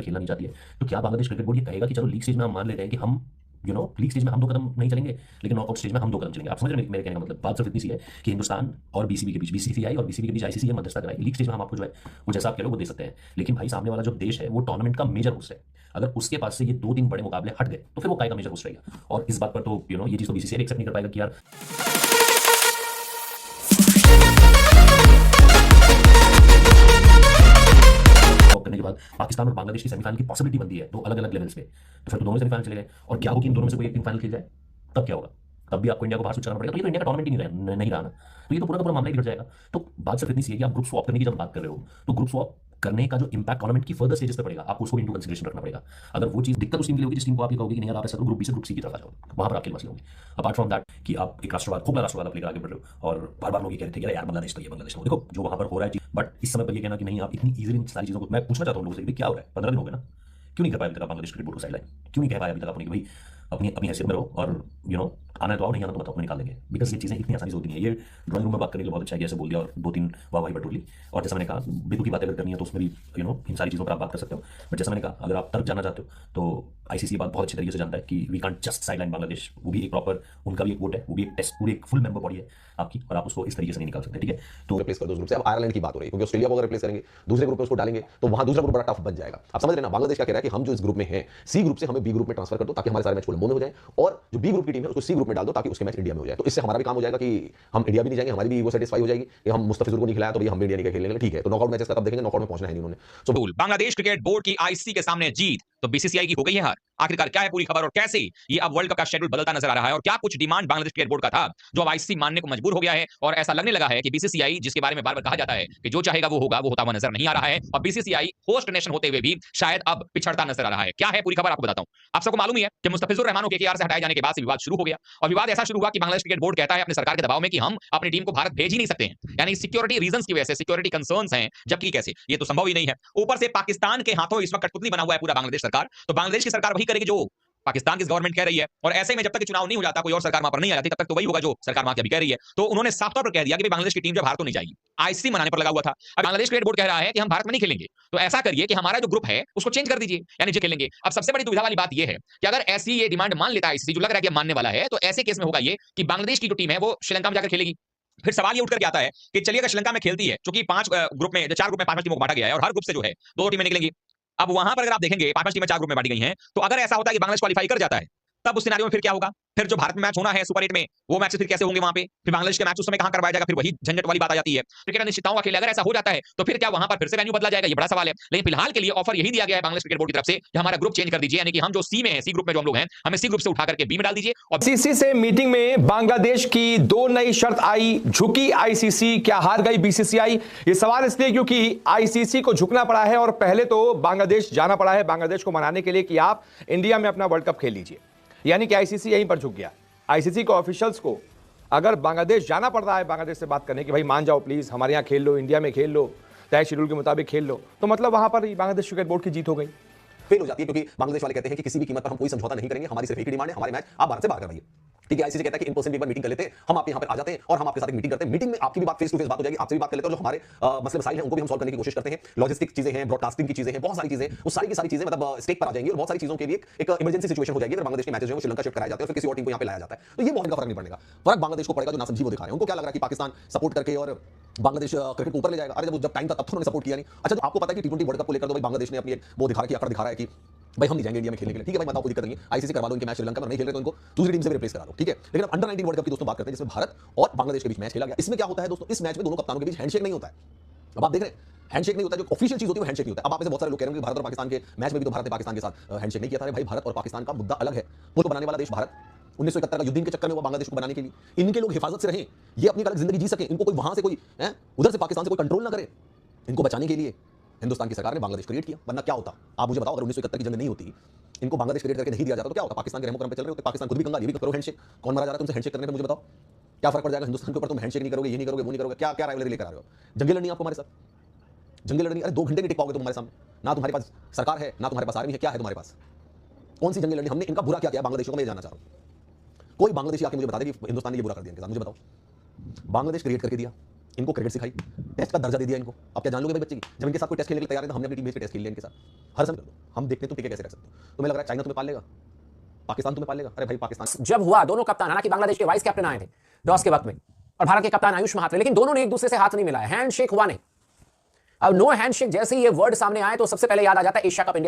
खेलना नहीं चाहती है, तो क्या बांग्लादेश क्रिकेट बोर्ड ये कहेगा कि चलो लीग स्टेज में हम मान लेते हैं कि हम लीग स्टेज में हम 2 कदम नहीं चलेंगे, लेकिन नॉकआउट स्टेज में हम 2 कदम चलेंगे। आप समझ रहे हैं मेरे कहने का मतलब? बात सिर्फ इतनी सी है कि हिंदुस्तान और बीसीबी के बीच, बीसीसीआई और बीसीबी के बीच आईसीसी मध्यस्थता कराएगी। लीग स्टेज में हम आपको जो है वो जैसा आप कह लो वो दे सकते हैं, लेकिन भाई सामने वाला जो देश है वो टूर्नामेंट का मेजर होस्ट है। अगर उसके पास से ये 2-3 बड़े मुकाबले हट गए तो फिर वो काय का मेजर होस्ट रहेगा। और इस बात पर तो ये चीज तो बीसीसीआई एक्सेप्ट नहीं कर पाएगा कि यार करने के बाद पाकिस्तान और बांग्लादेश की सेमीफाइनल की पॉसिबिलिटी बनती है 2 अलग-अलग लेवल्स पे, तो फिर तो दोनों सेमीफाइनल चले गए। और क्या हो कि इन दोनों में से कोई एक टीम फाइनल खेल जाए, तब क्या होगा? तब भी आपको इंडिया को बाहर स्विच करना पड़ेगा। तो ये तो इंडिया का टूर्नामेंट ही नहीं रहा ना। तो ये तो पूरा का पूरा मामला ही बिगड़ जाएगा। तो बात सिर्फ इतनी सी है कि आप ग्रुप स्वैप करने की जब बात कर रहे हो, तो ग्रुप स्वैप करने का जो इंपैक्ट टूर्नामेंट की फर्दर स्टेजेस पे पड़ेगा, आपको उसको इंटू कंसीडरेशन रखना पड़ेगा। अगर वो चीज दिक्कत उस टीम के लिए होगी जिस टीम को आप ये कहोगे कि नहीं यार आप ऐसा करो, ग्रुप बी से ग्रुप सी की तरफ आ जाओ, वहां पर आपके मसले होंगे। अपार्ट फ्रॉम दैट कि आप एक राष्ट्रवाद, खोखला राष्ट्रवाद आप लेकर आगे बढ़ रहे हो और बार-बार लोग ये कह रहे थे कि यार बांग्लादेश तो ये बांग्लादेश तो देखो जो वहां पर हो रहा है चीज, बट इस समय पर ये कहना कि नहीं आप इतनी इजीली इन सारी चीजों को, मैं पूछना चाहता हूं लोगों से कि क्या हो रहा है? 15 दिन हो गए ना, क्यों नहीं कर पाया अभी तक बांग्लादेश क्रिकेट बोर्ड को साइडलाइन? क्यों नहीं कह पाया अभी तक आपने कि भाई अपनी अपनी हैसियत में रहो और आना है तो आओ, नहीं आना तो बताओ, हम निकाल देंगे। बिकॉज ये चीज़ें इतनी आसानी से होती नहीं है। ये ड्राइंग रूम में बात करने के लिए बहुत अच्छा है, ऐसे बोल दिया और 2-3 वाह बटोर ली। और जैसा मैंने कहा बेतुकी की बातें अगर करनी है तो उसमें भी इन सारी चीज़ों पर आप बात कर सकते हो। बट जैसा मैंने कहा अगर आप तर्क जानना चाहते हो तो आईसीसी ये बात बहुत अच्छी तरीके से जानता है कि we can't just sideline Bangladesh. वो भी एक प्रॉपर, उनका भी एक वोट है, वो भी एक टेस्ट, पूरी एक फुल मेंबर बॉडी है आपकी, और आप उसको इस तरीके से नहीं निकाल सकते। ठीक है, तो रिप्लेस कर दो उस ग्रुप से। अब आयरलैंड की बात हो रही है क्योंकि ऑस्ट्रेलिया को अगर रिप्लेस करेंगे, दूसरे ग्रुप में उसको डालेंगे तो वहां दूसरा ग्रुप बड़ा टफ बन जाएगा। आप समझ रहे ना, बांग्लादेश क्या कह रहा है कि हम जो इस ग्रुप में हैं, सी ग्रुप से हमें बी ग्रुप में ट्रांसफर कर दो ताकि हमारे सारे मैच कोलंबो में हो जाए, और जो बी ग्रुप की टीम है उसको सी ग्रुप में डाल दो ताकि उसके मैच इंडिया में हो जाए। तो इससे हमारा भी काम हो जाएगा कि हम इंडिया भी नहीं जाएंगे, हमारी भी वो सेटिस्फाई हो जाएगी कि हम मुस्तफिजुर को नहीं खिलाया तो भाई हम भी इंडिया नहीं खेलने। ठीक है, तो नॉकआउट मैचेस का तब देखेंगे, नॉकआउट में पहुंचना है नहीं उन्होंने। सो बांग्लादेश क्रिकेट बोर्ड की आईसीसी के सामने जीत, तो बीसीसीआई की हो गई है हार। आखिरकार क्या है पूरी खबर और कैसे ये अब वर्ल्ड कप का शेड्यूल बदलता नजर आ रहा है, और क्या कुछ डिमांड बांग्लादेश क्रिकेट बोर्ड का था जो अब आईसीसी मानने को मजबूर हो गया है, और ऐसा लगने लगा है कि बीसीसीआई, जिसके बारे में बार-बार कहा जाता है कि जो चाहेगा वो होगा, वो होता हुआ नजर नहीं आ रहा है, और बीसीसीआई होस्ट नेशन होते हुए भी शायद अब पिछड़ता नजर आ रहा है। क्या है पूरी खबर आपको बताता हूं। आप सबको मालूम ही है कि मुस्तफिजुर रहमान को केकेआर से हटाए जाने के बाद से विवाद शुरू हो गया, और विवाद ऐसा शुरू हुआ कि बांग्लादेश क्रिकेट बोर्ड कहता है अपने सरकार के दबाव में कि हम अपनी टीम को भारत भेज ही नहीं सकते हैं, यानी सिक्योरिटी रीजंस की वजह से, सिक्योरिटी कंसर्न्स हैं, जबकि कैसे, ये तो संभव ही नहीं है। ऊपर से पाकिस्तान के हाथों इस वक्त कठपुतली बना हुआ है पूरा बांग्लादेश सरकार, तो बांग्लादेश की सरकार वही करेगी जो पाकिस्तान की गवर्नमेंट कह रही है, और ऐसे में जब तक चुनाव नहीं हो जाता, कोई और सरकार वहां पर नहीं आ जाती, तब तक तो वही होगा जो सरकार वहां की अभी कह रही है। तो उन्होंने साफ तौर पर कह दिया कि बांग्लादेश की टीम जो भारत तो नहीं जाएगी, आईसीसी मनाने पर लगा हुआ था। अब बांग्लादेश क्रिकेट बोर्ड कह रहा है कि हम भारत में नहीं खेलेंगे, तो ऐसा करिए कि हमारा जो ग्रुप है उसको चेंज कर दीजिए, यानी जो खेलेंगे। अब सबसे बड़ी दुविधा वाली बात यह है कि अगर ऐसी ये डिमांड मान लेता है आईसीसी, जो लग रहा है कि मानने वाला है, तो ऐसे केस में होगा ये कि बांग्लादेश की जो टीम है वो श्रीलंका में जाकर खेलेगी। फिर सवाल ये उठकर के आता है कि चलिए अगर श्रीलंका में खेलती है, क्योंकि 5 ग्रुप में, 4 ग्रुप में 5 टीमों को बांटा गया है, और हर ग्रुप से जो है 2 टीमें निकलेंगी। अब वहां पर अगर आप देखेंगे 5 टीमें 4 ग्रुप में बांटी गई हैं, तो अगर ऐसा होता है कि बांग्लादेश क्वालीफाई कर जाता है, तब उस सिनेरियो में फिर क्या होगा? फिर जो भारत में मैच होना है सुपर 8 में, वो मैच फिर कैसे होंगे वहां पे? फिर बांग्लादेश के मैच उस समय कहां करवाया जाएगा? फिर वही झंझट वाली बात आ जाती है। क्रिकेट अनिश्चितताओं का खेल है, अगर ऐसा हो जाता है तो फिर क्या वहां पर फिर से वेन्यू बदला जाएगा? ये बड़ा सवाल है। लेकिन फिलहाल के लिए ऑफर यही दिया गया है बांग्लादेश क्रिकेट बोर्ड की तरफ से कि हमारा ग्रुप चेंज कर दीजिए, यानी कि हम जो सी में हैं, सी ग्रुप में जो हम लोग हैं, हमें सी ग्रुप से उठा करके बी में डाल दीजिए। और आईसीसी से मीटिंग में बांग्लादेश की 2 नई शर्त आई, झुकी आईसीसी, क्या हार गई बीसीसीआई? ये सवाल इसलिए क्योंकि आईसीसी को झुकना पड़ा है, और पहले तो बांग्लादेश जाना पड़ा है बांग्लादेश को मनाने के लिए कि आप इंडिया में अपना वर्ल्ड कप खेल लीजिए, यानी कि आईसीसी यहीं पर झुक गया। आईसीसी के ऑफिशियल्स को अगर बांग्लादेश जाना पड़ रहा है बांग्लादेश से बात करने कि भाई मान जाओ प्लीज, हमारे यहाँ खेल लो, इंडिया में खेल लो, तय शेड्यूल के मुताबिक खेल लो, तो मतलब वहां पर बांग्लादेश क्रिकेट बोर्ड की जीत हो गई, फेल हो जाती है, क्योंकि बांग्लादेश वाले कहते हैं कि किसी भी कीमत पर हम कोई समझौता नहीं करेंगे, हमारी सिर्फ एक ही डिमांड है, हमारे मैच आप भारत से बाहर करवाइए। ठीक है, आईसीसी कहता है कि इन पर्सन एक बार मीटिंग कर लेते हैं, हम आपके यहाँ पर आ जाते हैं और हम आपके साथ एक मीटिंग करते हैं। मीटिंग में आपकी भी बात फेस टू फेस बात हो जाएगी, आपसे भी बात कर लेते हैं, और जो हमारे मसले मसाइल हैं उनको भी हम सॉल्व करने की कोशिश करते हैं। लॉजिस्टिक चीजें हैं, ब्रॉडकास्टिंग की चीजें हैं, बहुत सारी चीजें, वो सारी की सारी चीजें मतलब स्टेक पर आ जाएंगी, और बहुत सारी चीजों के लिए एक इमरजेंसी सिचुएशन हो जाएगी अगर बांग्लादेश के मैचेस जो है श्रीलंका शिफ्ट कराए जाते हैं और फिर किसी और टीम को यहाँ पे लाया जाता है। तो ये बहुत फर्क नहीं पड़ेगा, फर्क बांग्लादेश को पड़ेगा जो नासमझी वो दिखा रहे हैं। उनको क्या लग रहा है कि पाकिस्तान सपोर्ट करके और बांग्लादेश क्रिकेट को ऊपर ले जाएगा। अरे जब टाइम था तब तो उन्होंने सपोर्ट किया नहीं। अच्छा, तो आपको पता है कि टी20 वर्ल्ड कप को लेकर तो भाई बांग्लादेश ने अपनी वो दिखा रहा है कि भाई हम नहीं जाएंगे इंडिया में खेलने के लिए। ठीक है भाई, बताओ, कोई दिक्कत नहीं है, आईसीसी करवा दो इनके मैच, श्रीलंका में नहीं खेल रहे तो इनको दूसरी टीम से भी रिप्लेस करा दो। ठीक है, लेकिन अब अंडर 19 वर्ल्ड कप की दोस्तों बात करते हैं जिसमें भारत और बांग्लादेश के बीच मैच खेला गया। इसमें क्या होता है दोस्तों, इस मैच में दोनों कप्तानों के बीच हैंडशेक नहीं होता है। अब आप देख रहे हैं हैंडशेक नहीं होता, जो ऑफिशियल चीज होती है वो हैंडशेक नहीं होता। अब आप में से बहुत सारे लोग कह रहे हैं कि भारत और पाकिस्तान के मैच में भी तो भारत ने पाकिस्तान के साथ हैंडशेक नहीं किया था। भाई, भारत और पाकिस्तान का मुद्दा अलग है, वो तो बनाने वाला देश भारत 1971 का युद्ध के चक्कर में वो बांग्लादेश को बनाने के लिए, इनके लोग हिफाजत से रहें, ये अपनी अलग जिंदगी जी सके, इनको कोई वहां से कोई उधर से पाकिस्तान से कोई कंट्रोल ना करे, इनको बचाने के लिए हिंदुस्तान की सरकार ने बांग्लादेश क्रिएट किया। वरना क्या होता, आप मुझे बताओ, अगर 1971 की जंग नहीं होती, इनको बांग्लादेश क्रिएट करके नहीं दिया जाता तो क्या होता? पाकिस्तान के रेमो क्रम पे चल रहे होते, पाकिस्तान खुद भी कंगाल, ये भी करो हैंडशेक, कौन मरा जा रहा है तुमसे हैंडशेक करने पे, मुझे बताओ क्या फर्क पड़ जाएगा हिंदुस्तान के ऊपर? तुम हैंडशेक नहीं करोगे, ये नहीं करोगे, वो नहीं करोगे, क्या क्या राइवलरी लेकर आ रहे हो? जंगे लड़नी आपको हमारे साथ, जंगे लड़नी, अरे 2 घंटे नहीं टिक पाओगे तुम हमारे सामने, ना तुम्हारे पास सरकार है ना तुम्हारे पास आर्मी है, क्या है तुम्हारे पास? कौन सी जंगे लड़नी? हमने इनका बुरा क्या किया बांग्लादेशियों को, मैं जानना चाह रहा हूं। कोई बांग्लादेशी आके मुझे बता दे कि हिंदुस्तान ने ये बुरा कर दिया इनके साथ, मुझे बताओ। बांग्लादेश क्रिएट करके दिया, इनको क्रिकेट सिखाई, टेस्ट का दर्जा दे दिया इनको। अब क्या जान लोगे भाई बच्चे की, जब इनके साथ कोई टेस्ट खेलने के लिए तैयार है तो हमने अपनी टीम में टेस्ट खेल लिया इनके साथ। हर समय हम देखते हैं तुम टिके कैसे रख सकते हो। तुम्हें लग रहा है चाइना तुम्हें पाल लेगा, पाकिस्तान तुम्हें पाल लेगा? अरे भाई पाकिस्तान जब हुआ दोनों कप्तान, हालांकि बांग्लादेश के वाइस कैप्टन आए थे टॉस के वक्त में और भारत के कप्तान आयुष महात्रे, लेकिन दोनों ने एक दूसरे से हाथ नहीं मिलाया, हैंडशेक हुआ नहीं। अब नो हैंडशेक जैसे ही ये वर्ड सामने आए तो सबसे पहले याद आ जाता है एशिया कप इंडिया